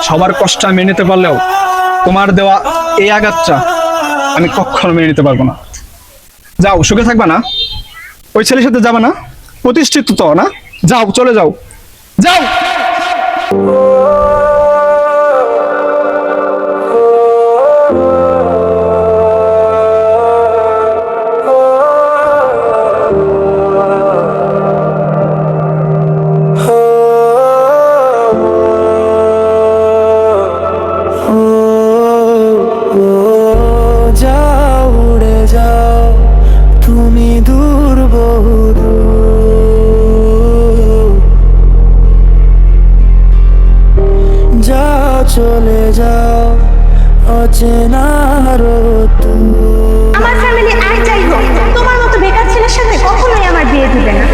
সবার কষ্ট আমি মেনে নিতে পারলেও তোমার দেওয়া এই আঘাতটা আমি কখনো মেনে নিতে পারবো না। যাও, সুখে থাকবা না? ওই ছেলের সাথে যাবা না? প্রতিষ্ঠিত তো না? যাও, চলে যাও, যাও। যাও, উড়ে যাও তুমি দূর বহুদূর, যাও চলে যাও অচেনা আমার ফ্যামিলি আর যাই হোক, তোমার মতো বেকার ছেলের সাথে কখনোই আমার বিয়ে দিবে না।